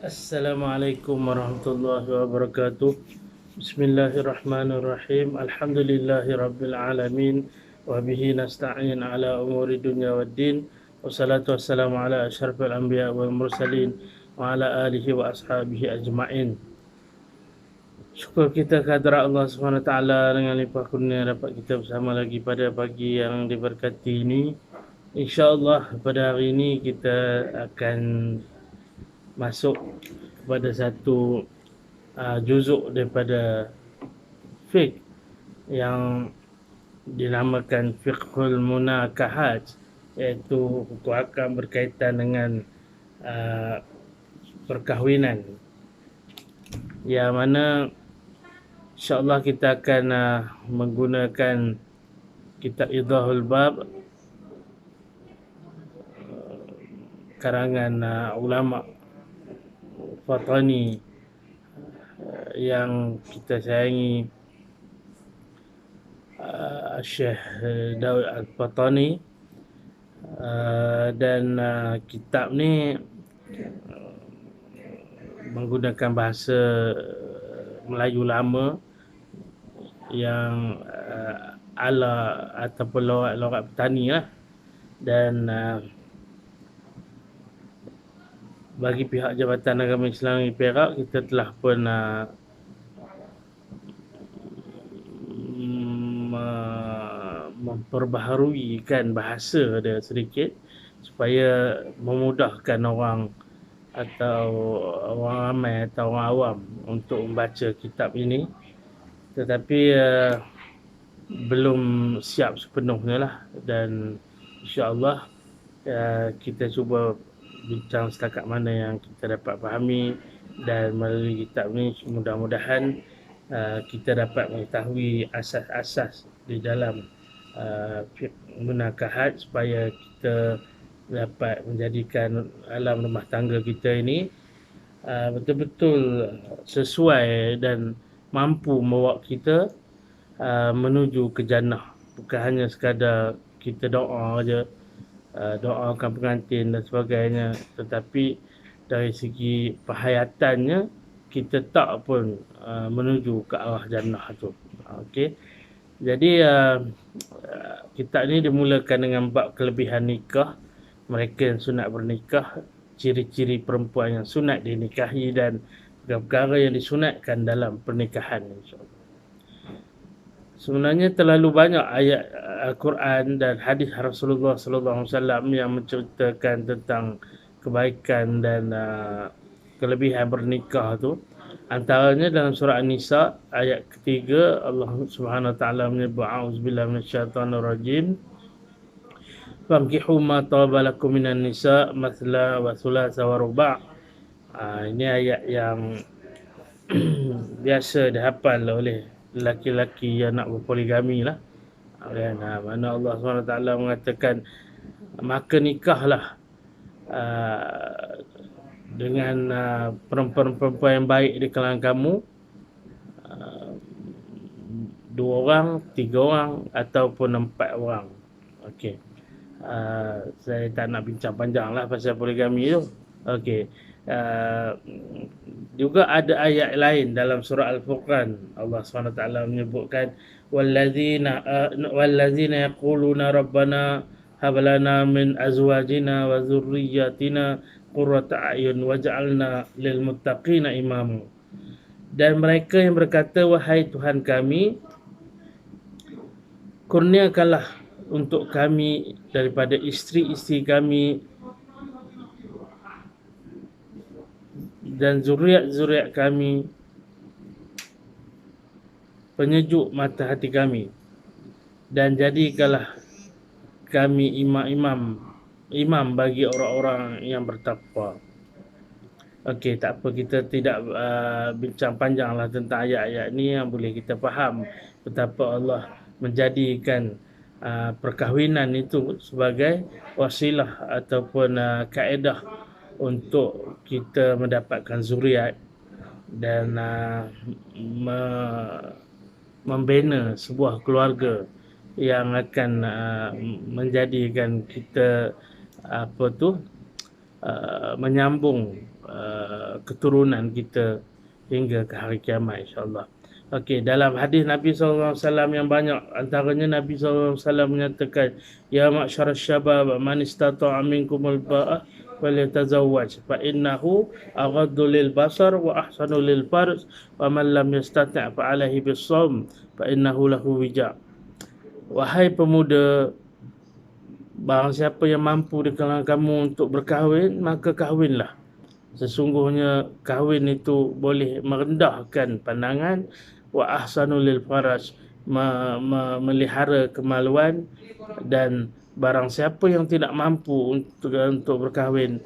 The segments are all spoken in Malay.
Assalamualaikum warahmatullahi wabarakatuh. Bismillahirrahmanirrahim. Alhamdulillahi rabbil alamin wa bihi nasta'in ala umuri dunya waddin. Wassalatu wassalamu ala asyrafil anbiya wal mursalin wa ala alihi wa ashabihi ajma'in. Syukur kita kehadrat Allah SWT dengan limpah kurnia dapat kita bersama lagi pada pagi yang diberkati ini. InsyaAllah pada hari ini kita akan masuk kepada satu juzuk daripada fiqh yang dinamakan fiqhul munakahat, iaitu hukum akam berkaitan dengan perkahwinan, yang mana insyaAllah kita akan menggunakan kitab Idahul Bab karangan ulama Fatani yang kita sayangi, Syekh Daud Al-Fatani, dan kitab ni menggunakan bahasa Melayu lama yang ala ataupun lorat petani lah. Dan bagi pihak Jabatan Agama Islam di Perak, kita telah pun memperbaharuikan bahasa dia sedikit supaya memudahkan orang atau orang ramai atau orang awam untuk membaca kitab ini. Tetapi belum siap sepenuhnya lah, dan insyaAllah kita cuba bincang setakat mana yang kita dapat fahami, dan melalui kitab ni mudah-mudahan kita dapat mengetahui asas-asas di dalam munakahat supaya kita dapat menjadikan alam rumah tangga kita ini betul-betul sesuai dan mampu membawa kita menuju ke jannah. Bukan hanya sekadar kita doa aja, doakan pengantin dan sebagainya, tetapi dari segi perhayatannya kita tak pun menuju ke arah jannah tu. Okey. Jadi kitab ni dimulakan dengan bab kelebihan nikah, mereka yang sunat bernikah, ciri-ciri perempuan yang sunat dinikahi, dan perkara yang disunatkan dalam pernikahan, insyaAllah. Sebenarnya terlalu banyak ayat Al-Quran dan hadis Rasulullah SAW yang menceritakan tentang kebaikan dan kelebihan bernikah tu. Antaranya dalam surah An-Nisa ayat ketiga, Allah Subhanahu Wa Taala menyebut, a'udzubillahi minasyaitonir rajim, fankihu ma taba lakum minan nisa mathla wa thulatha wa ruba'. Ini ayat yang biasa dihafal oleh lelaki-lelaki yang nak berpoligami lah. Mana Allah SWT mengatakan, maka nikahlah dengan perempuan-perempuan yang baik di kalangan kamu, 2 orang, 3 orang ataupun 4 orang. Okey. Saya tak nak bincang panjang lah pasal poligami tu. Okey. Juga ada ayat lain dalam surah Al-Furqan, Allah SWT menyebutkan, wallazina yaquluna rabbana hab lana min azwajina wa dhurriyyatina qurrata a'yun waj'alna lil muttaqina imama. Dan mereka yang berkata, wahai Tuhan kami, kurniakanlah untuk kami daripada isteri-isteri kami dan zuriat-zuriat kami penyejuk mata hati kami, dan jadikanlah kami imam bagi orang-orang yang bertakwa. Okey, tak apa, kita tidak bincang panjanglah tentang ayat-ayat ni, yang boleh kita faham betapa Allah menjadikan perkahwinan itu sebagai wasilah ataupun kaedah untuk kita mendapatkan zuriat dan membina sebuah keluarga yang akan menjadikan kita menyambung keturunan kita hingga ke hari kiamat, insyaAllah. Okey, dalam hadis Nabi SAW yang banyak, antaranya Nabi SAW menyatakan, Ya ma'syarasy syabab, man istata'a minkumul ba'a falyatazawwaj, fa innahu aghaddu lil basar wa ahsanu lil farj, wa man lam yastati' fa alaihi bis-shaum, fa innahu lahu wija'. Wahai pemuda, barang siapa yang mampu di kalangan kamu untuk berkahwin, maka kahwinlah. Sesungguhnya kahwin itu boleh merendahkan pandangan, wa ahsanu lil faraj, melihara kemaluan, dan barang siapa yang tidak mampu untuk berkahwin,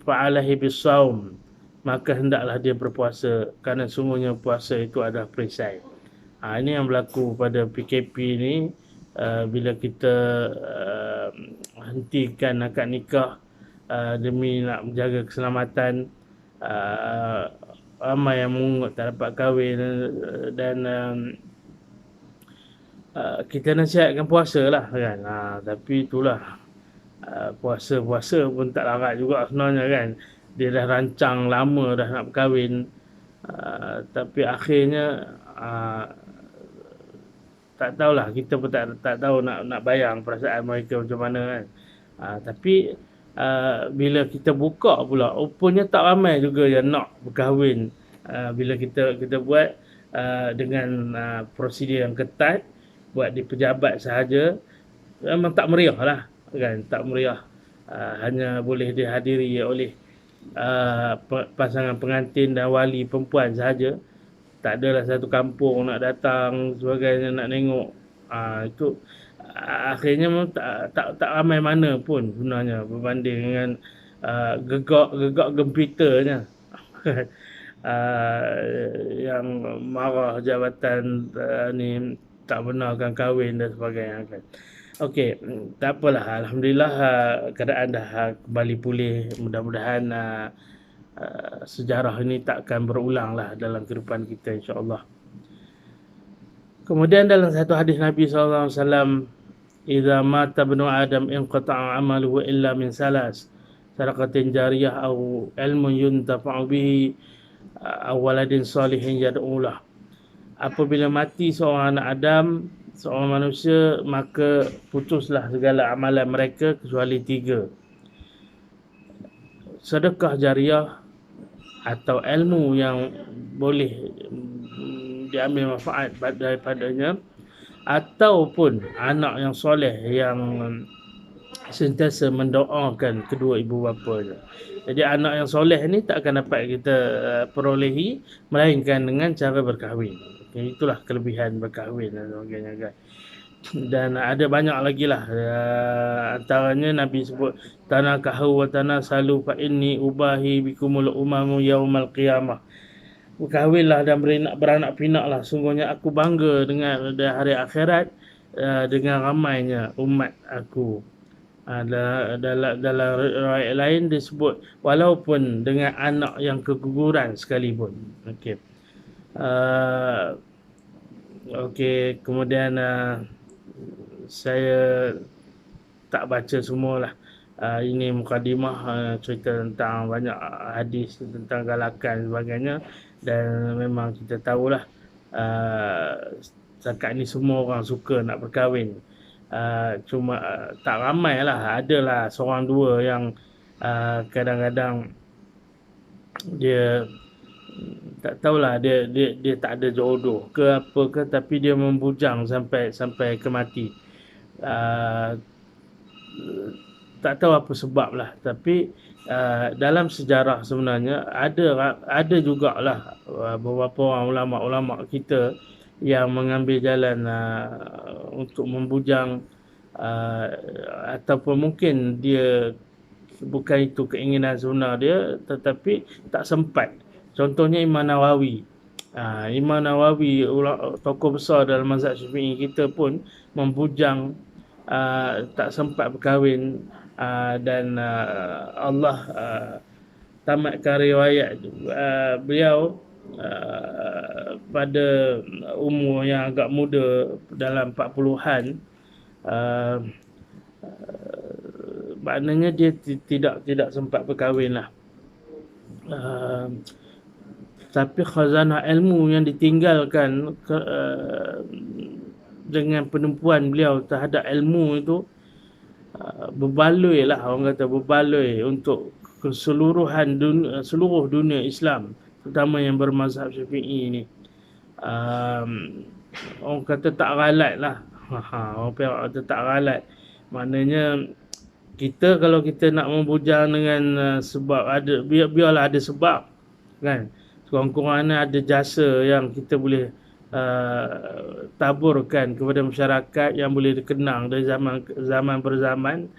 fa'alahi bisawm, maka hendaklah dia berpuasa, kerana sungguhnya puasa itu adalah perisai. Ini yang berlaku pada PKP ni. Bila kita hentikan akad nikah demi nak menjaga keselamatan, ramai yang mengungut tak dapat kahwin, dan kita nasihatkan puasa lah kan. Tapi itulah, puasa pun tak larat juga sebenarnya kan. Dia dah rancang lama dah nak berkahwin, tapi akhirnya tak tahulah, kita pun tak tahu nak bayang perasaan mereka macam mana kan. Tapi bila kita buka pula, rupanya tak ramai juga yang nak berkahwin. Bila kita buat dengan prosedur yang ketat, buat di pejabat sahaja, memang tak meriah lah kan, tak meriah. Hanya boleh dihadiri oleh pasangan pengantin dan wali perempuan sahaja. Tak adalah satu kampung nak datang sebagainya nak tengok. Itu akhirnya tak ramai mana pun sebenarnya berbanding dengan gegak gempitanya yang marah jabatan ni tak benarkan kahwin dan sebagainya kan. Okey, tak apalah, alhamdulillah keadaan dah kembali pulih. Mudah-mudahan sejarah ini takkan berulang lah dalam kehidupan kita, insya-Allah. Kemudian dalam satu hadis Nabi SAW, "Idza mata ibnu Adam inqata'a 'amaluhu illa min salas, sadaqatin jariyah aw ilmun yuntafa'u bihi aw waladin salihin yad'u lah." Apabila mati seorang anak Adam, seorang manusia, maka putuslah segala amalan mereka kecuali 3. Sedekah jariah atau ilmu yang boleh diambil manfaat daripadanya, ataupun anak yang soleh yang sentiasa mendoakan kedua ibu bapanya. Jadi anak yang soleh ni tak akan dapat kita perolehi melainkan dengan cara berkahwin. Okay, itulah kelebihan berkahwin dan sebagainya guys. Dan ada banyak lagi lah, antaranya Nabi sebut, tanakahu wa tanasalu fa inni ubahi bikumul umamu yaumal qiyamah. Berkahwinlah dan beranak pinaklah, sungguhnya aku bangga dengan hari akhirat dengan ramainya umat aku. Dalam riwayat lain disebut walaupun dengan anak yang keguguran sekalipun. Okey. Okey, kemudian saya tak baca semualah. Ini mukadimah, cerita tentang banyak hadis tentang galakan sebagainya, dan memang kita tahulah setakat ni semua orang suka nak berkahwin. Cuma tak ramai lah, adalah seorang dua yang kadang-kadang dia tak tahulah, dia tak ada jodoh ke apa ke, tapi dia membujang sampai ke mati. Tak tahu apa sebab lah, tapi dalam sejarah sebenarnya ada jugalah beberapa orang ulama-ulama kita yang mengambil jalan untuk membujang, ataupun mungkin dia bukan itu keinginan sebenar dia, tetapi tak sempat. Contohnya Imam Nawawi. Imam Nawawi, tokoh besar dalam mazhab Syafi'i kita pun membujang, tak sempat berkahwin, dan Allah tamatkan riwayat beliau pada umur yang agak muda, dalam 40-an. Maknanya dia tidak sempat berkahwin lah. tapi khazanah ilmu yang ditinggalkan dengan penumpuan beliau terhadap ilmu itu berbaloi lah, orang kata berbaloi untuk keseluruhan dunia, seluruh dunia Islam, terutama yang bermazhab Syafi'i ni. Orang kata tak ralat lah. Orang Perak kata tak ralat. Maknanya kita kalau kita nak membujang dengan sebab ada, biarlah ada sebab kan. Kurang-kurangnya ada jasa yang kita boleh taburkan kepada masyarakat yang boleh dikenang dari zaman berzaman.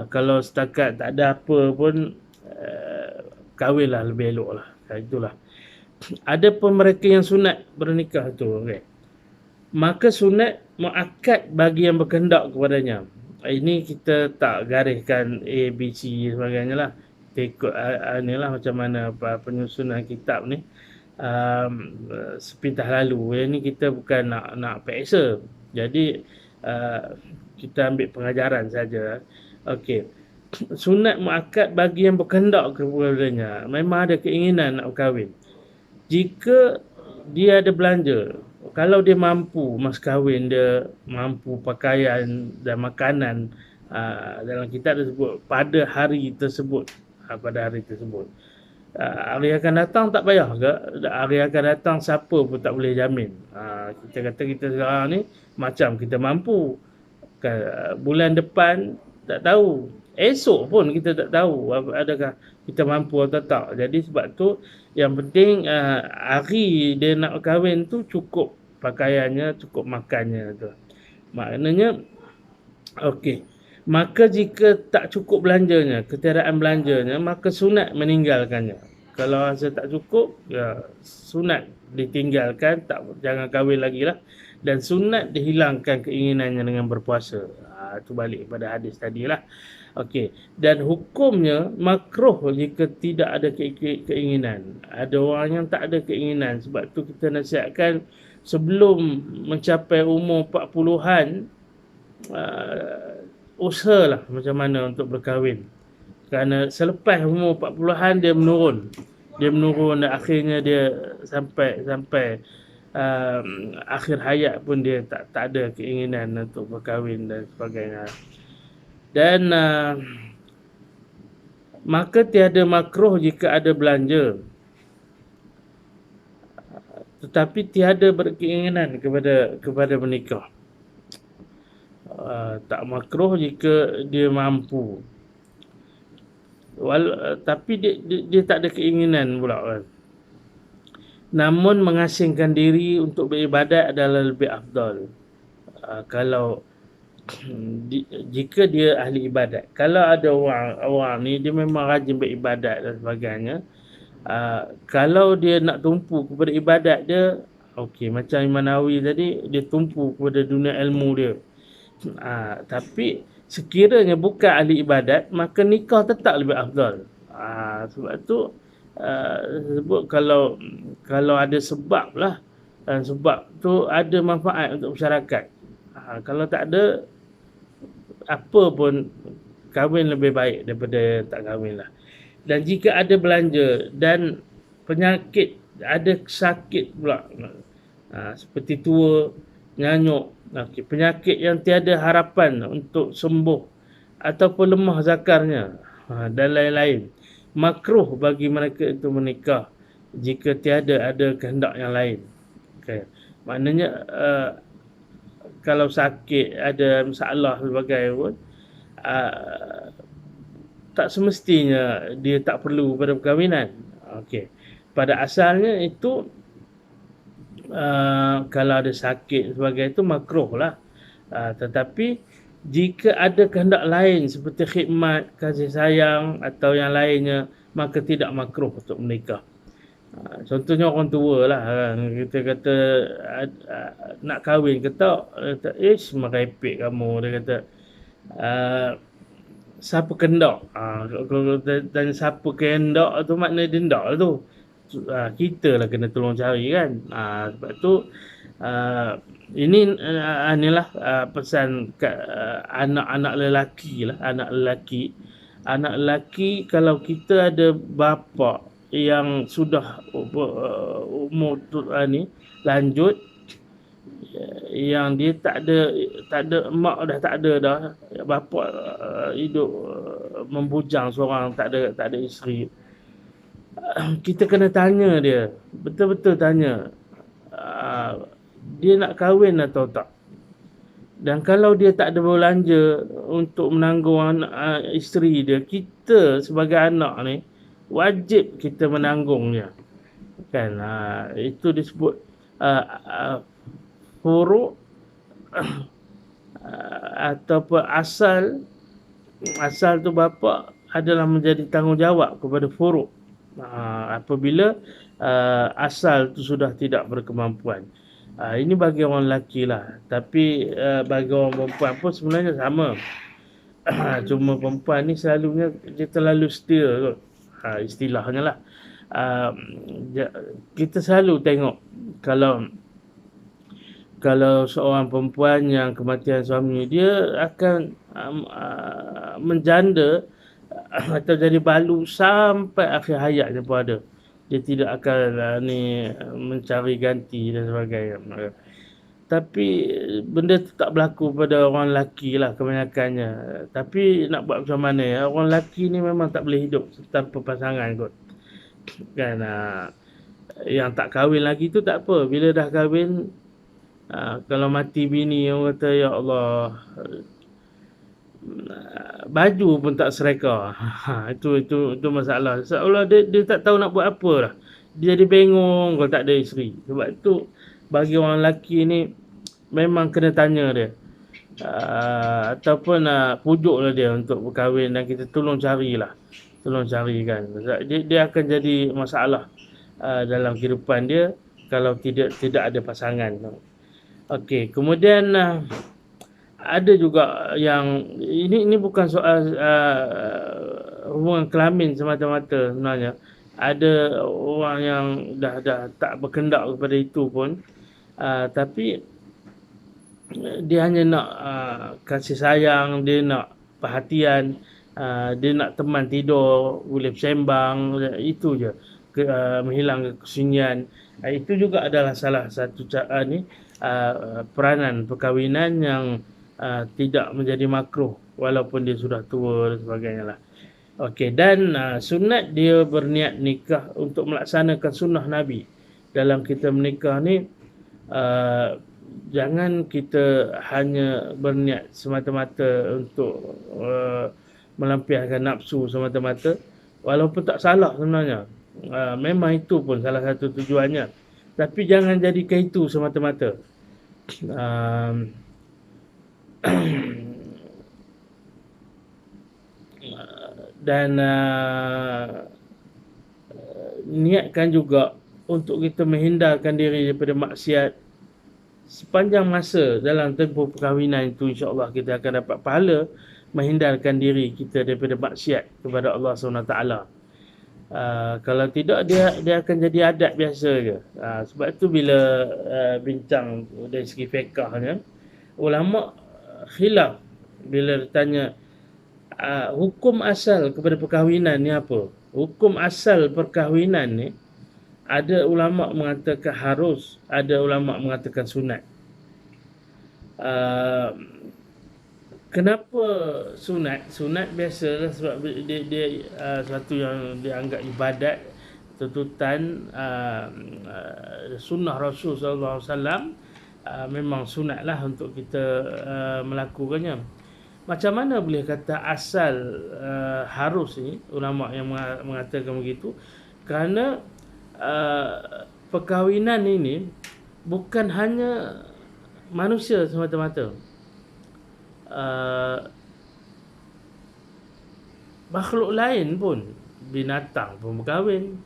Kalau setakat tak ada apa pun, kahwinlah lebih elok lah. Itulah. Ada pun mereka yang sunat bernikah tu, okay. Maka sunat muakkad bagi yang berkehendak kepadanya. Ini kita tak gariskan A, B, C sebagainya lah. Kita ikut inilah macam mana penyusunan kitab ni. Sepintah lalu. Yang ni kita bukan nak peksa. Jadi kita ambil pengajaran saja. Okey. Sunat muakkad bagi yang berkehendak kepadanya. Memang ada keinginan nak berkahwin. Jika dia ada belanja, kalau dia mampu mas kahwin, dia mampu pakaian dan makanan, dalam kitab tersebut pada hari tersebut, hari akan datang tak payah ke? Hari akan datang siapa pun tak boleh jamin. Kita kata kita sekarang ni macam kita mampu, bulan depan tak tahu, esok pun kita tak tahu adakah kita mampu atau tak. Jadi sebab tu yang penting hari dia nak kahwin tu cukup pakaiannya, cukup makannya tu. Maknanya okey. Maka jika tak cukup belanjanya, ketiadaan belanjanya, maka sunat meninggalkannya. Kalau rasa tak cukup, ya sunat ditinggalkan, jangan kahwin lagi lah. Dan sunat dihilangkan keinginannya dengan berpuasa. Itu balik pada hadis tadi lah. Okey. Dan hukumnya makruh jika tidak ada keinginan. Ada orang yang tak ada keinginan. Sebab tu kita nasihatkan sebelum mencapai umur 40-an, usahalah macam mana untuk berkahwin. Kerana selepas umur 40-an dia menurun. Dan akhirnya dia sampai akhir hayat pun dia tak ada keinginan untuk berkahwin dan sebagainya. Dan maka tiada makruh jika ada belanja, tetapi tiada berkeinginan kepada menikah. Tak makruh jika dia mampu, tapi dia tak ada keinginan pula kan. Namun mengasingkan diri untuk beribadat adalah lebih afdal. Kalau jika dia ahli ibadat. Kalau ada orang ni dia memang rajin beribadat dan sebagainya, kalau dia nak tumpu kepada ibadat dia, okey, macam Imam Nawawi tadi, dia tumpu kepada dunia ilmu dia. Tapi sekiranya bukan ahli ibadat, maka nikah tetap lebih afdal. Sebab tu sebut kalau ada sebab lah, dan sebab tu ada manfaat untuk masyarakat. Kalau tak ada, apa pun kahwin lebih baik daripada tak kahwin lah. Dan jika ada belanja dan penyakit, ada sakit pula, seperti tua, nyanyuk, penyakit yang tiada harapan untuk sembuh, ataupun lemah zakarnya, dan lain-lain, makruh bagi mereka itu menikah jika tiada ada kehendak yang lain. Okay. Maknanya kalau sakit, ada masalah sebagai pun, tak semestinya dia tak perlu pada perkahwinan. Okey. Pada asalnya itu kalau ada sakit sebagai itu makruh lah. Tetapi jika ada kehendak lain seperti khidmat, kasih sayang atau yang lainnya, maka tidak makruh untuk menikah. Contohnya orang tua lah kan. Kita kata nak kahwin ke tak, merepek kamu, dia kata siapa kehendak, dan siapa kehendak tu maknanya dia hendak lah tu. Kita lah kena tolong cari kan. Sebab tu inilah pesan anak-anak lelaki lah. Anak lelaki kalau kita ada bapa yang sudah umur ni lanjut, yang dia tak ada mak, dah tak ada dah, bapa hidup membujang seorang, tak ada isteri. Kita kena tanya dia, betul-betul tanya, dia nak kahwin atau tak. Dan kalau dia tak ada belanja untuk menanggung isteri dia, kita sebagai anak ni wajib kita menanggungnya, kan. Itu disebut furuk ataupun asal tu bapa adalah menjadi tanggungjawab kepada furuk apabila asal tu sudah tidak berkemampuan. Ini bagi orang lelaki lah, tapi bagi orang perempuan pun sebenarnya sama. Cuma perempuan ni selalunya dia terlalu setia kot, istilahnya lah. Kita selalu tengok kalau seorang perempuan yang kematian suami, dia akan menjanda atau jadi balu sampai akhir hayatnya pun ada. Dia tidak akan mencari ganti dan sebagainya. Tapi benda tu tak berlaku pada orang lelaki lah kebanyakannya. Tapi nak buat macam mana ya, orang lelaki ni memang tak boleh hidup tanpa pasangan kot, kan. Yang tak kahwin lagi tu tak apa, bila dah kahwin, kalau mati bini, orang kata ya Allah, baju pun tak sereka. Itu masalah. Seolah dia tak tahu nak buat apa dah. Dia jadi bengong kalau tak ada isteri. Sebab itu bagi orang lelaki ni memang kena tanya dia, ataupun pujuklah dia untuk berkahwin, dan kita tolong carikan. Dia akan jadi masalah dalam kehidupan dia kalau tidak ada pasangan. Okey, kemudian ada juga yang ini bukan soal hubungan kelamin semata-mata sebenarnya. Ada orang yang dah tak berkendak kepada itu pun, tapi dia hanya nak kasih sayang, dia nak perhatian, dia nak teman tidur, boleh bersembang, itu je, menghilangkan kesunyian. Itu juga adalah salah satu peranan perkahwinan yang tidak menjadi makruh walaupun dia sudah tua dan sebagainya lah. Okey, dan sunat dia berniat nikah untuk melaksanakan sunnah Nabi. Dalam kita menikah ni, jangan kita hanya berniat semata-mata untuk melampiaskan nafsu semata-mata, walaupun tak salah sebenarnya. Memang itu pun salah satu tujuannya, tapi jangan jadikan itu semata-mata. Dan niatkan juga untuk kita menghindarkan diri daripada maksiat sepanjang masa dalam tempoh perkahwinan itu. InsyaAllah kita akan dapat pahala menghindarkan diri kita daripada maksiat kepada Allah SWT. Kalau tidak, dia akan jadi adat biasa je. Sebab tu bila bincang dari segi fiqahnya, ulama khilaf bila ditanya hukum asal kepada perkahwinan ni apa. Hukum asal perkahwinan ni, ada ulama mengatakan harus, ada ulama mengatakan sunat. Kenapa sunat? Sunat biasalah sebab dia satu yang dianggap ibadat, tuntutan sunnah Rasul sallallahu alaihi wasallam. Memang sunatlah untuk kita melakukannya. Macam mana boleh kata asal harus ni, ulama yang mengatakan begitu? Kerana perkahwinan ini bukan hanya manusia semata-mata. Makhluk lain pun, binatang pun berkahwin,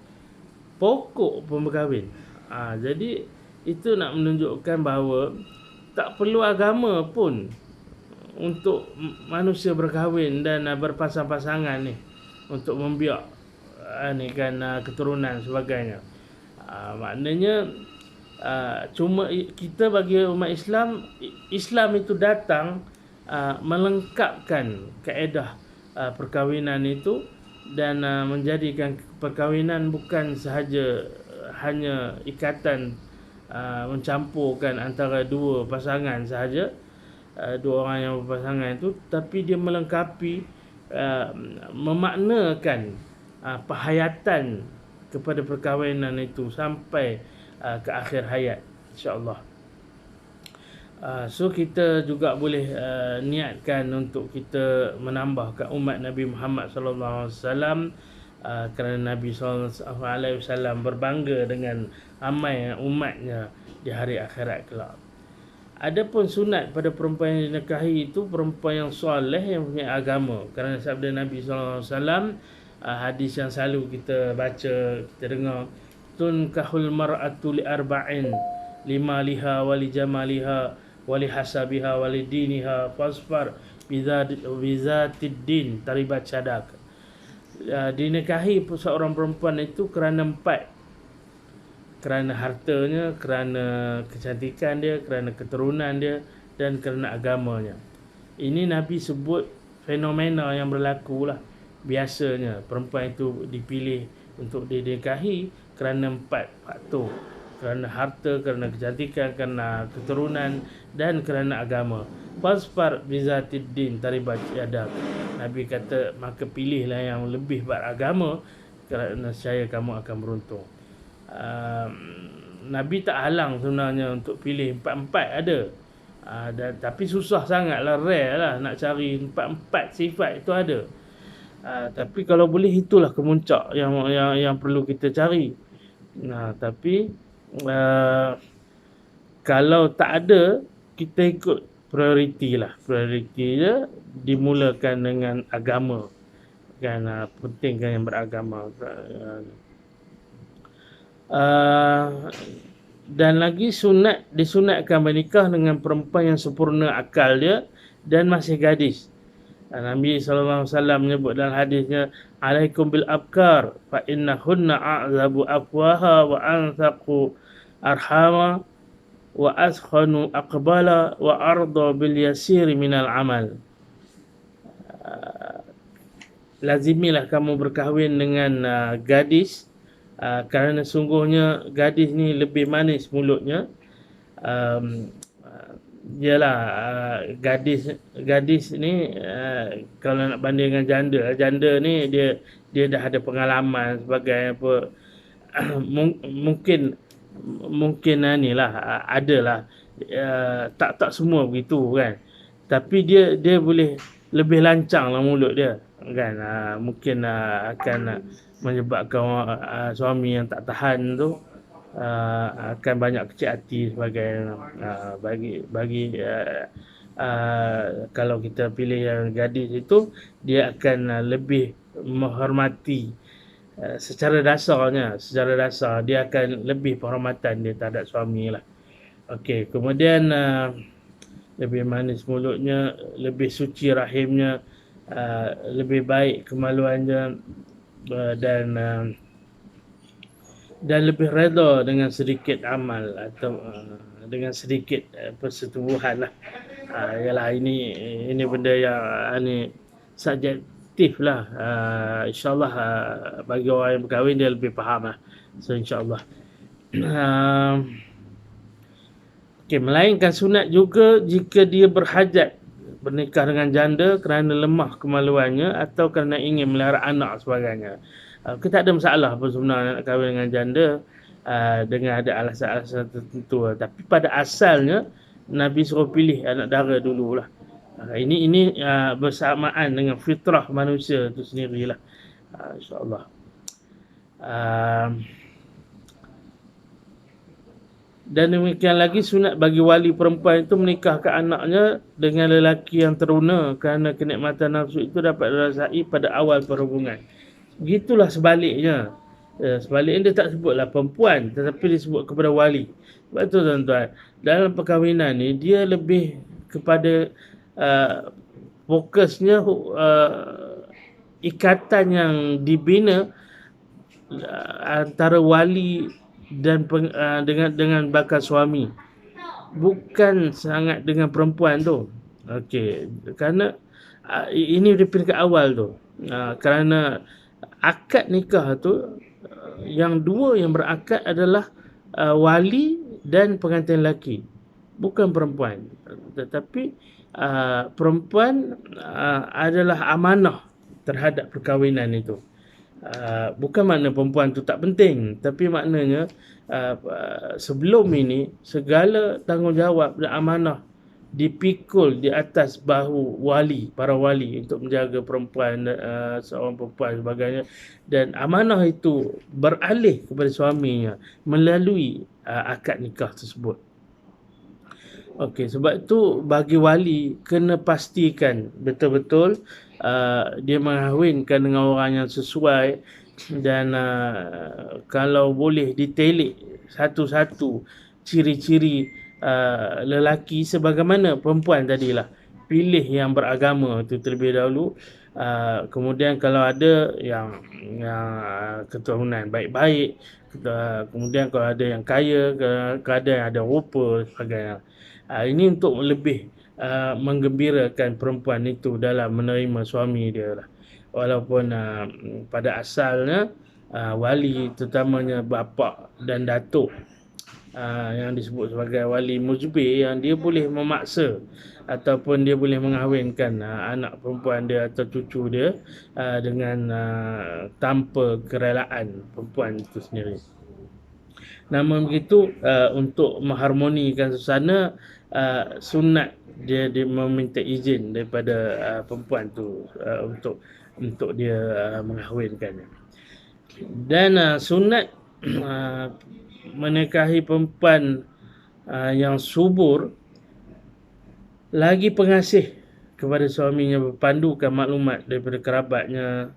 pokok pun berkahwin. Jadi itu nak menunjukkan bahawa tak perlu agama pun untuk manusia berkahwin dan berpasang-pasangan ni, untuk membiak keturunan sebagainya. Maknanya cuma kita bagi umat Islam itu datang melengkapkan kaedah perkahwinan itu dan menjadikan perkahwinan bukan sahaja hanya ikatan mencampurkan antara dua pasangan sahaja, dua orang yang berpasangan itu, tapi dia melengkapi, memaknakan perhayatan kepada perkahwinan itu sampai ke akhir hayat, insya-Allah. So kita juga boleh niatkan untuk kita menambahkan umat Nabi Muhammad sallallahu alaihi wasallam, kerana Nabi sallallahu alaihi wasallam berbangga dengan ramai umatnya di hari akhirat kelak. Adapun sunat pada perempuan yang dinikahi itu perempuan yang soleh, yang punya agama, kerana sabda Nabi sallallahu alaihi wasallam, hadis yang selalu kita baca, kita dengar, tunkahul mar'atu li arba'in, lima liha wali jamaliha wali hasabiha wali diniha fasfar bizatid din taribat syadak. Dinikahi seorang perempuan itu kerana empat: kerana hartanya, kerana kecantikan dia, kerana keturunan dia, dan kerana agamanya. Ini Nabi sebut fenomena yang berlaku lah. Biasanya perempuan itu dipilih untuk dinikahi kerana empat faktor: kerana harta, kerana kecantikan, kerana keturunan, dan kerana agama. Fasfar bizatid din taribat yadak. Nabi kata, maka pilihlah yang lebih beragama, kerana saya kamu akan beruntung. Nabi tak halang sebenarnya untuk pilih empat-empat, ada. Tapi susah sangatlah, rare lah nak cari empat-empat sifat itu ada. Tapi kalau boleh, itulah kemuncak yang perlu kita cari. Tapi kalau tak ada, kita ikut prioriti lah. Prioriti dia dimulakan dengan agama, kan, pentingkan yang beragama. Dan lagi disunatkan bernikah dengan perempuan yang sempurna akal dia dan masih gadis. Nabi SAW menyebut dalam hadisnya, alaikum bil abkar fa innahunna a'zabu afwaha wa anthaqu arhama wa askhanu aqbala wa arda bil yasiri minal amal. Lazimilah kamu berkahwin dengan gadis, kerana sungguhnya gadis ni lebih manis mulutnya. Gadis ni kalau nak banding dengan janda ni dia dah ada pengalaman sebagai apa. mungkin inilah, adalah, tak semua begitu kan, tapi dia boleh lebih lancang lah mulut dia kan. Mungkin akan menyebabkan suami yang tak tahan tu akan banyak kecil hati sebagai kalau kita pilih yang gadis itu, dia akan lebih menghormati. Secara dasar dia akan lebih penghormatan dia terhadap suami lah. Okey, kemudian lebih manis mulutnya, lebih suci rahimnya, lebih baik kemaluannya, dan lebih redha dengan sedikit amal atau dengan sedikit persetubuhan lah. Yalah, ini benda yang subjektif lah. InsyaAllah bagi orang yang berkahwin dia lebih faham lah. So insyaAllah. Melainkan sunat juga jika dia berhajat bernikah dengan janda kerana lemah kemaluannya atau kerana ingin melihara anak sebagainya. Kita tak ada masalah apa sebenarnya nak kahwin dengan janda dengan ada alasan-alasan tertentu. Tapi pada asalnya Nabi suruh pilih anak dara dululah. Ini bersamaan dengan fitrah manusia itu sendirilah. InsyaAllah. Dan demikian lagi sunat bagi wali perempuan itu menikahkan anaknya dengan lelaki yang teruna, kerana kenikmatan nafsu itu dapat dirasai pada awal perhubungan. Begitulah sebaliknya. Sebaliknya dia tak sebutlah perempuan, tetapi disebut kepada wali. Sebab itu tuan-tuan, dalam perkahwinan ni dia lebih kepada fokusnya ikatan yang dibina antara wali dan dengan bakal suami, bukan sangat dengan perempuan tu. Okey, kerana ini daripada awal tu, kerana akad nikah tu, yang dua yang berakad adalah wali dan pengantin lelaki, bukan perempuan. Tetapi perempuan adalah amanah terhadap perkahwinan itu. Bukan makna perempuan tu tak penting, tapi maknanya sebelum ini segala tanggungjawab dan amanah dipikul di atas bahu para wali untuk menjaga perempuan, seorang perempuan sebagainya, dan amanah itu beralih kepada suaminya melalui akad nikah tersebut. Okey, sebab itu bagi wali kena pastikan betul-betul dia mengahwinkan dengan orang yang sesuai, dan kalau boleh ditelik satu-satu ciri-ciri lelaki sebagaimana perempuan tadilah. Pilih yang beragama tu terlebih dahulu. Kemudian kalau ada yang keturunan baik-baik, kemudian kalau ada yang kaya, kadang ada rupa sebagainya. Ini untuk lebih menggembirakan perempuan itu dalam menerima suami dia lah. Walaupun pada asalnya wali, terutamanya bapa dan datuk, yang disebut sebagai wali mujbir, yang dia boleh memaksa ataupun dia boleh mengahwinkan anak perempuan dia atau cucu dia dengan tanpa kerelaan perempuan itu sendiri. Namun begitu, untuk mengharmonikan suasana, sunat dia meminta izin daripada perempuan tu untuk dia mengahwinkannya. Dan sunat menikahi perempuan yang subur lagi pengasih kepada suaminya, berpandukan maklumat daripada kerabatnya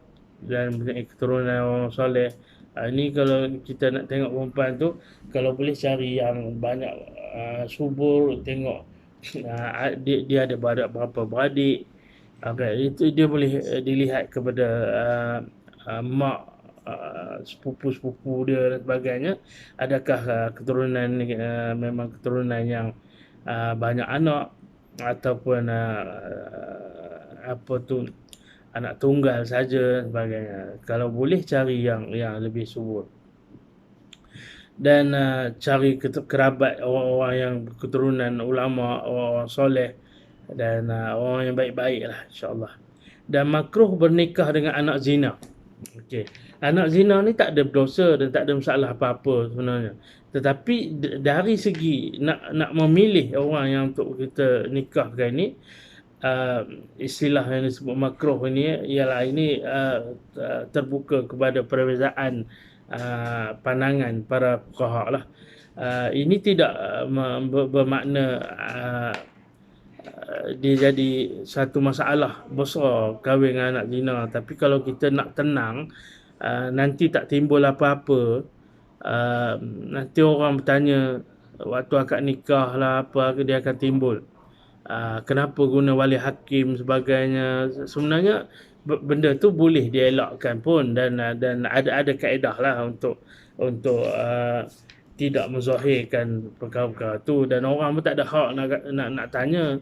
dan mempunyai keturunan orang soleh. Ini kalau kita nak tengok perempuan tu, kalau boleh cari yang banyak subur, tengok dia ada berapa beradik. Itu dia boleh dilihat kepada mak, sepupu-sepupu dia dan sebagainya. Adakah keturunan memang keturunan yang banyak anak, ataupun anak tunggal saja sebagainya. Kalau boleh cari yang lebih subur, dan cari kerabat orang-orang yang keturunan ulama, orang soleh, dan orang yang baik-baik lah, insyaAllah. Dan makruh bernikah dengan anak zina. Okey, anak zina ni tak ada berdosa dan tak ada masalah apa-apa sebenarnya. Tetapi dari segi nak memilih orang yang untuk kita nikahkan ni, istilah yang disebut makruh ini ialah ini terbuka kepada perbezaan pandangan para fuqaha lah. Ini tidak bermakna dia jadi satu masalah besar kahwin dengan anak zina. Tapi kalau kita nak tenang, nanti tak timbul apa-apa, nanti orang bertanya waktu akad nikah lah apa, dia akan timbul kenapa guna wali hakim sebagainya. Sebenarnya benda tu boleh dielakkan pun, dan ada kaedah lah untuk tidak menzahirkan perkara-perkara tu, dan orang pun tak ada hak nak tanya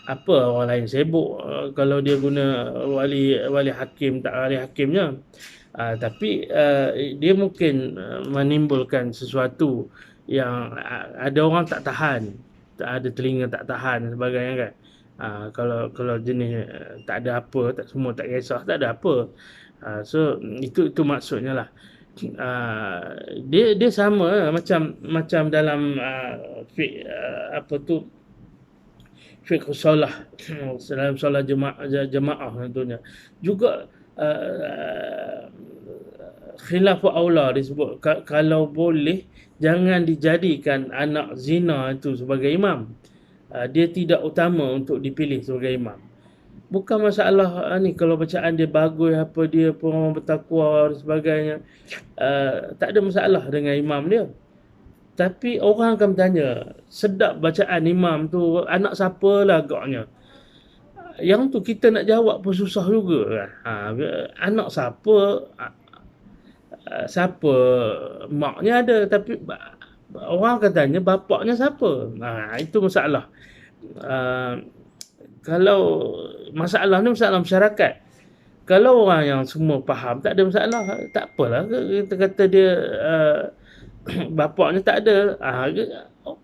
apa orang lain sibuk kalau dia guna wali hakim tak wali hakimnya. Tapi dia mungkin menimbulkan sesuatu yang ada orang tak tahan, ada telinga tak tahan sebagainya kan. Kalau jenis tak ada apa, semua tak kisah, tak ada apa. So itu maksudnya lah. Dia sama macam dalam fiqh solah, dalam solat jemaah tentunya juga khilaf aula disebut, kalau boleh jangan dijadikan anak zina itu sebagai imam. Dia tidak utama untuk dipilih sebagai imam. Bukan masalah ni kalau bacaan dia bagus, apa dia pun orang bertakwa dan sebagainya, tak ada masalah dengan imam dia. Tapi orang akan bertanya, sedap bacaan imam tu, anak siapa lah agaknya. Yang tu kita nak jawab pun susah juga kan. Anak siapa maknya ada, tapi orang akan tanya bapaknya siapa. Itu masalah. Kalau masalah ni masalah masyarakat, Kalau orang yang semua faham, tak ada masalah. Tak apalah kita kata dia bapaknya tak ada.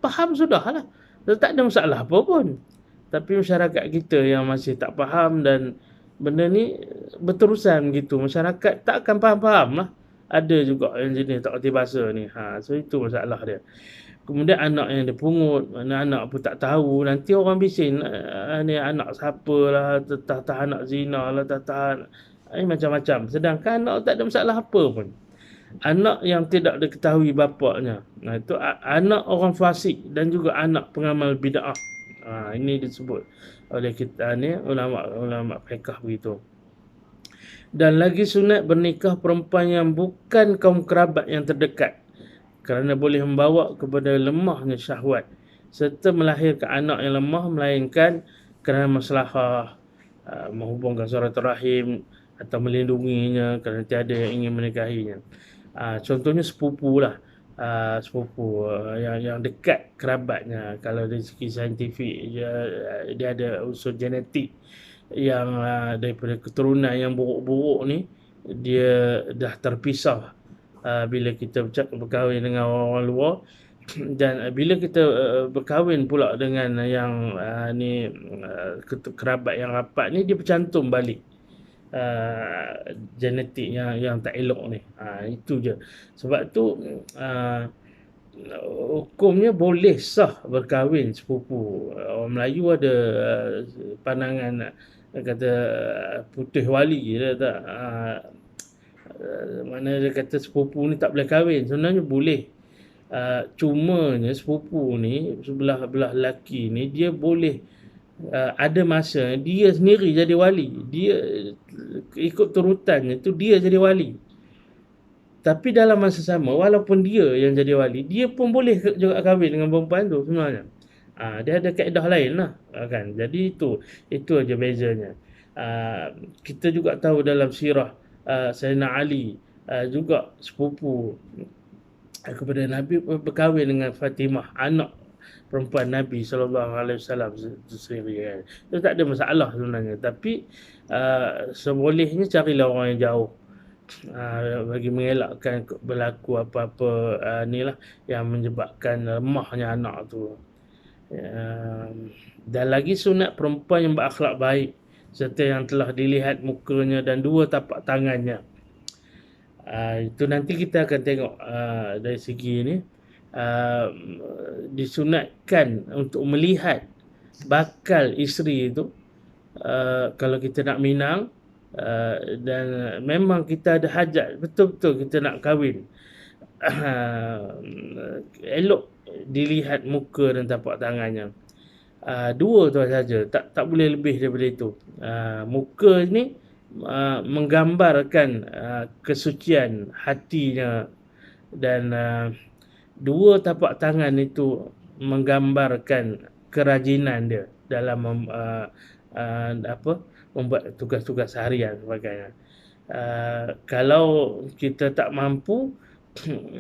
Faham sudahlah. Tak ada masalah apa pun. Tapi masyarakat kita yang masih tak faham dan benda ni berterusan gitu. Masyarakat tak akan faham-faham lah. Ada juga yang jenis tak kerti bahasa ni. So itu masalah dia. Kemudian anak yang dia pungut, mana anak pun tak tahu. Nanti orang bising, ni anak siapa lah, tak anak zina lah, tak macam-macam. Sedangkan anak tak ada masalah apa pun. Anak yang tidak diketahui bapaknya. Itu anak orang fasik dan juga anak pengamal bid'ah. Ini disebut oleh kita ni ulama fiqh begitu. Dan lagi sunat bernikah perempuan yang bukan kaum kerabat yang terdekat, kerana boleh membawa kepada lemahnya syahwat serta melahirkan anak yang lemah, melainkan kerana masalah menghubungkan silaturahim atau melindunginya kerana tiada yang ingin menikahinya. Contohnya sepupu lah. Sepupu yang dekat kerabatnya. Kalau dari segi saintifik, dia ada unsur genetik yang daripada keturunan yang buruk-buruk ni, dia dah terpisah bila kita berkahwin dengan orang luar. Dan bila kita berkahwin pula dengan yang kerabat yang rapat ni, dia bercantum balik genetik yang tak elok ni. Itu je. Sebab tu hukumnya boleh sah berkahwin sepupu. Orang Melayu ada pandangan kata putih wali dia tak. Mana dia kata sepupu ni tak boleh kahwin. Sebenarnya boleh. Cumanya sepupu ni, sebelah lelaki ni, dia boleh ada masa dia sendiri jadi wali. Dia ikut turutannya tu dia jadi wali. Tapi dalam masa sama, walaupun dia yang jadi wali, dia pun boleh juga kahwin dengan perempuan tu sebenarnya. Dia ada kaedah lain lah, kan. Jadi itu aja bezanya. Kita juga tahu dalam sirah Sayyidina Ali juga sepupu kepada Nabi berkahwin dengan Fatimah, anak perempuan Nabi SAW sendiri, kan. Itu tak ada masalah sebenarnya. Tapi sebolehnya carilah orang yang jauh, bagi mengelakkan berlaku apa-apa ni lah yang menyebabkan lemahnya anak tu. Dan lagi sunat perempuan yang berakhlak baik serta yang telah dilihat mukanya dan dua tapak tangannya. Itu nanti kita akan tengok dari segi ni. Disunatkan untuk melihat bakal isteri itu kalau kita nak minang, dan memang kita ada hajat betul-betul kita nak kahwin. Elok dilihat muka dan tapak tangannya. Dua tu saja, tak boleh lebih daripada itu. Muka ni menggambarkan kesucian hatinya, dan dua tapak tangan itu menggambarkan kerajinan dia dalam membuat tugas-tugas harian sebagainya. Kalau kita tak mampu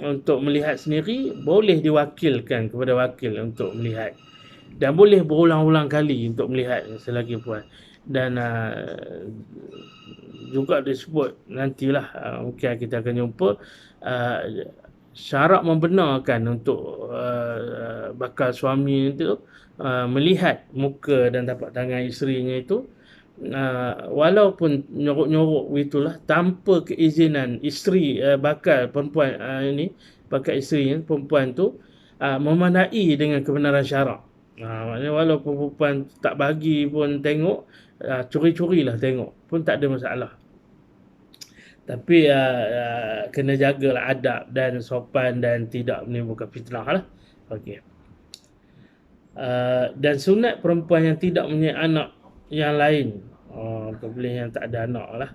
untuk melihat sendiri, boleh diwakilkan kepada wakil untuk melihat, dan boleh berulang-ulang kali untuk melihat selagi puas. Dan juga disebut nantilah, mungkin kita akan jumpa syarat membenarkan untuk bakal suami itu melihat muka dan tapak tangan isterinya itu, walaupun nyorok-nyorok itulah, tanpa keizinan isteri bakal perempuan ini, bakal isterinya perempuan tu memanai dengan kebenaran syarak. Maknanya walaupun perempuan tak bagi pun tengok, curi-curilah tengok pun tak ada masalah. Tapi kena jagalah adab dan sopan dan tidak menimbulkan fitnah lah. Okey. Dan sunat perempuan yang tidak mempunyai anak yang lain, boleh yang tak ada anak lah,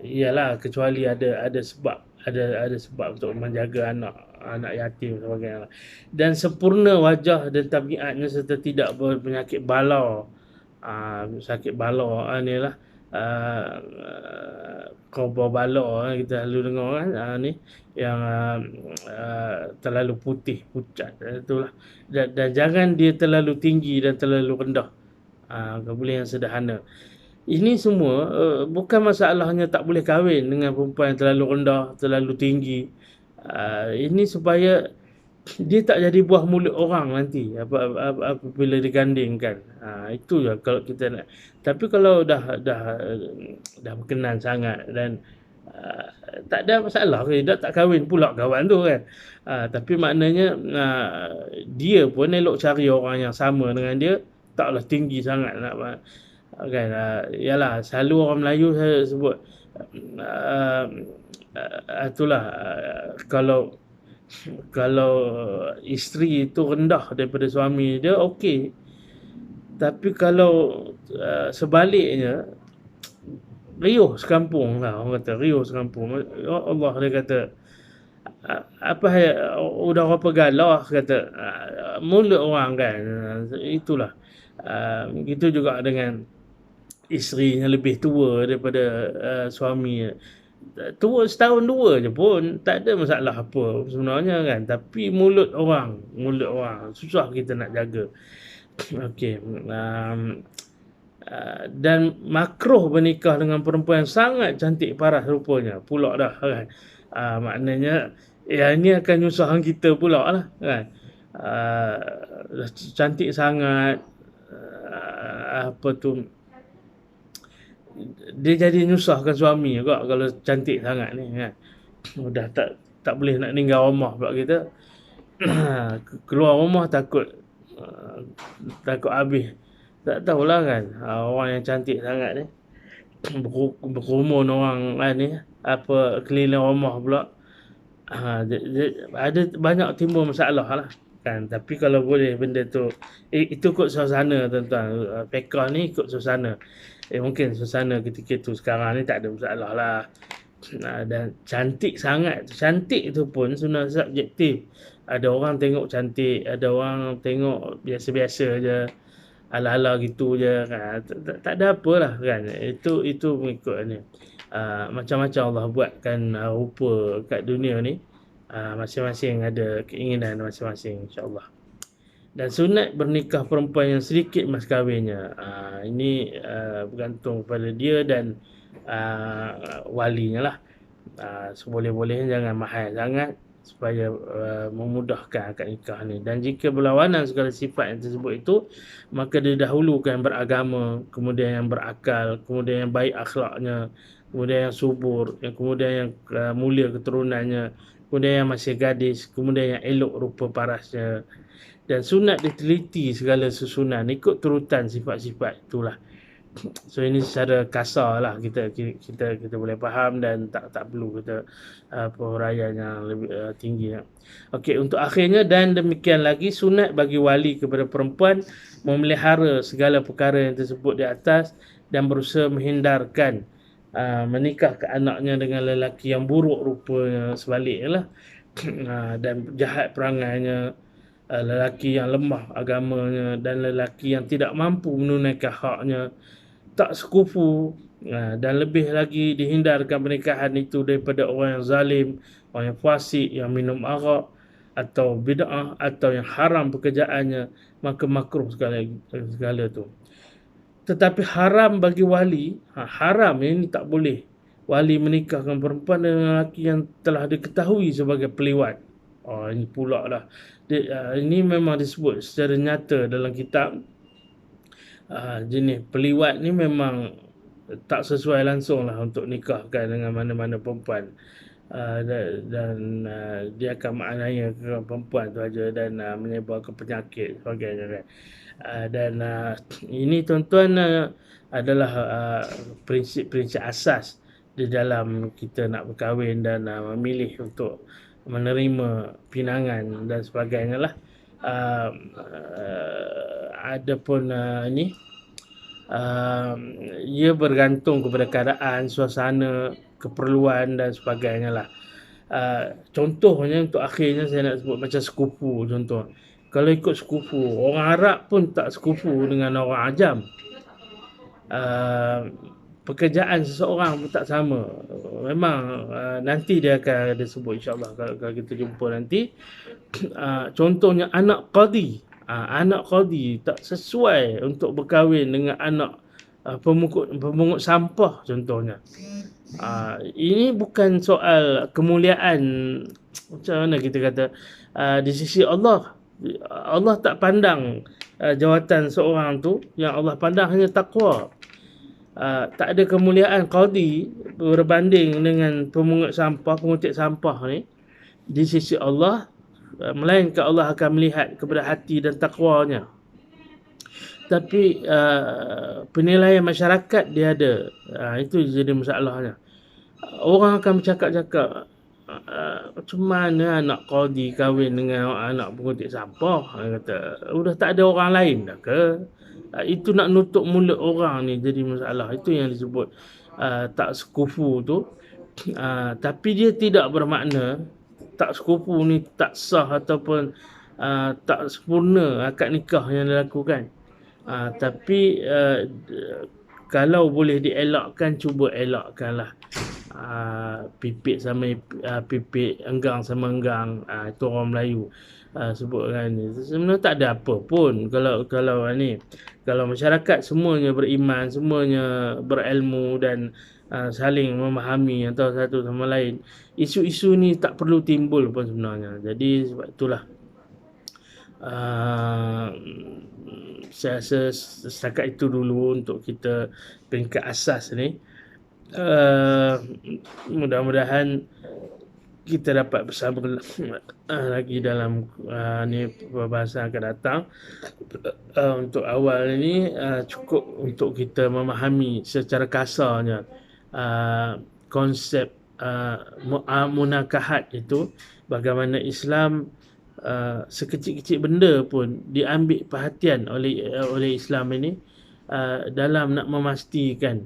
iyalah kecuali ada sebab, ada sebab untuk menjaga anak yatim sebagainya. Dan sempurna wajah dan tabiatnya serta tidak berpenyakit bala. Sakit bala ni lah, kobor bala kita selalu dengar kan, ni yang terlalu putih pucat, itulah. Dan jangan dia terlalu tinggi dan terlalu rendah. Boleh yang sederhana. Ini semua bukan masalahnya tak boleh kahwin dengan perempuan yang terlalu rendah, terlalu tinggi. Ini supaya dia tak jadi buah mulut orang nanti apabila digandingkan. Itu je kalau kita nak. Tapi kalau dah berkenan sangat dan ah, tak ada masalah ke, dah tak kahwin pula kawan tu kan. Tapi maknanya dia pun elok cari orang yang sama dengan dia, taklah tinggi sangat nak kan. Yalah selalu orang Melayu saya sebut uh, itulah kalau kalau isteri itu rendah daripada suami dia, okey. Tapi kalau sebaliknya, riuh sekampung lah orang kata, riuh sekampung. Ya Allah, dia kata apa udah apa galah kata mulut orang kan. Itulah. Begitu juga dengan isteri yang lebih tua daripada suami. Tua setahun dua je pun tak ada masalah apa sebenarnya kan. Tapi mulut orang susah kita nak jaga. Okey. Dan makruh bernikah dengan perempuan yang sangat cantik paras rupanya pula dah kan. Maknanya ini akan nyusahkan kita pula lah kan. Cantik sangat, apa tu, dia jadi nyusahkan suami juga kalau cantik sangat ni kan. Dah tak boleh nak tinggal rumah pula kita. Keluar rumah takut habis. Tak tahulah kan, orang yang cantik sangat ni berkerumun orang ni apa keliling rumah pula. Ada banyak timbul masalah lah kan. Tapi kalau boleh benda tu itu ikut suasana tuan-tuan. Fiqh ni ikut suasana. Mungkin suasana ketika tu sekarang ni tak ada masalah lah. Dan cantik sangat, cantik tu pun sebenarnya subjektif. Ada orang tengok cantik, ada orang tengok biasa-biasa je, ala-ala gitu je kan. Tak ada apalah kan. Itu mengikut ni. Macam-macam Allah buatkan rupa kat dunia ni. Masing-masing ada keinginan masing-masing, insya-Allah. Dan sunat bernikah perempuan yang sedikit mas kahwinnya. Ini bergantung pada dia dan walinya lah. Seboleh-bolehnya jangan mahal sangat supaya memudahkan akad nikah ni. Dan jika berlawanan segala sifat yang tersebut itu, maka didahulukan yang beragama, kemudian yang berakal, kemudian yang baik akhlaknya, kemudian yang subur, kemudian yang mulia keturunannya, kemudian yang masih gadis, kemudian yang elok rupa parasnya. Dan sunat diteliti segala susunan ikut turutan sifat-sifat itulah. So ini secara kasar lah kita boleh faham dan tak perlu kita huraian yang lebih tinggi. Okey, untuk akhirnya dan demikian lagi sunat bagi wali kepada perempuan memelihara segala perkara yang tersebut di atas dan berusaha menghindarkan menikahkan anaknya dengan lelaki yang buruk rupanya sebaliknya lah. Dan jahat perangainya, lelaki yang lemah agamanya dan lelaki yang tidak mampu menunaikan haknya, tak sekufu, dan lebih lagi dihindarkan pernikahan itu daripada orang yang zalim, orang yang fasik, yang minum arak atau bid'ah atau yang haram pekerjaannya, maka makruh segala tu. Tetapi haram bagi wali, haram ini tak boleh wali menikahkan perempuan dengan lelaki yang telah diketahui sebagai peliwat. Ini pula lah. Ini memang disebut secara nyata dalam kitab. Jenis peliwat ni memang tak sesuai langsung lah untuk nikahkan dengan mana-mana perempuan. Dan dia akan maknanya ke perempuan tu aja dan menyebabkan penyakit sebagainya kan. Dan ini tuan-tuan adalah prinsip-prinsip asas di dalam kita nak berkahwin dan memilih untuk menerima pinangan dan sebagainya lah. Adapun ini ia bergantung kepada keadaan, suasana, keperluan dan sebagainya lah. Contohnya untuk akhirnya saya nak sebut macam sekufu contoh. Kalau ikut sekufu, orang Arab pun tak sekufu dengan orang Ajam. Pekerjaan seseorang pun tak sama. Memang nanti dia akan disebut insya-Allah kalau kita jumpa nanti. Contohnya anak qadi. Anak qadi tak sesuai untuk berkahwin dengan anak pemungut sampah contohnya. Ini bukan soal kemuliaan, macam mana kita kata, di sisi Allah. Allah tak pandang jawatan seorang tu, yang Allah pandang hanya takwa. Tak ada kemuliaan qadi berbanding dengan pemungut sampah, pengutik sampah ni di sisi Allah, melainkan Allah akan melihat kepada hati dan takwanya. Tapi penilaian masyarakat dia ada. Itu jadi masalahnya. Orang akan bercakap-cakap, macam mana anak qadi kahwin dengan anak pengutik sampah? Dia kata, sudah tak ada orang lain dah ke? Itu nak nutup mulut orang ni jadi masalah. Itu yang disebut tak sekufu tu. Tapi dia tidak bermakna tak sekufu ni tak sah ataupun tak sempurna akad nikah yang dilakukan. Tapi kalau boleh dielakkan, cuba elakkanlah. Pipit sama pipit, enggang sama enggang, itu orang Melayu sebut kan. Sebenarnya tak ada apa pun kalau ni, kalau masyarakat semuanya beriman, semuanya berilmu dan saling memahami antara satu sama lain, isu-isu ni tak perlu timbul pun sebenarnya. Jadi sebab itulah saya rasa setakat itu dulu untuk kita peringkat asas ni. Mudah-mudahan kita dapat bersama lagi dalam ni perbahasan akan datang. Untuk awal ni cukup untuk kita memahami secara kasarnya konsep munakahat itu, bagaimana Islam sekecil-kecil benda pun diambil perhatian oleh Islam ini dalam nak memastikan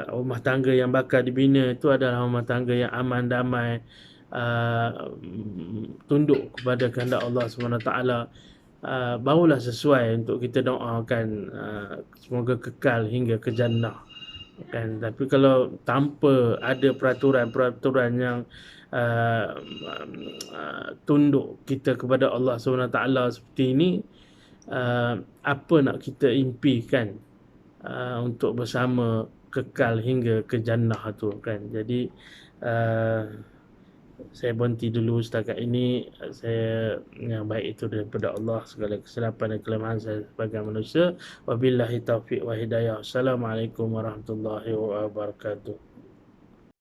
rumah tangga yang bakal dibina itu adalah rumah tangga yang aman, damai, tunduk kepada kehendak Allah SWT. Barulah sesuai untuk kita doakan semoga kekal hingga ke jannah kan. Tapi kalau tanpa ada peraturan-peraturan yang tunduk kita kepada Allah SWT seperti ini, apa nak kita impikan untuk bersama kekal hingga ke jannah tu kan. Jadi saya berhenti dulu setakat ini. Saya yang baik itu daripada Allah, segala kesilapan dan kelemahan saya sebagai manusia. Wabillahi taufiq wa hidayah. Assalamualaikum warahmatullahi wabarakatuh.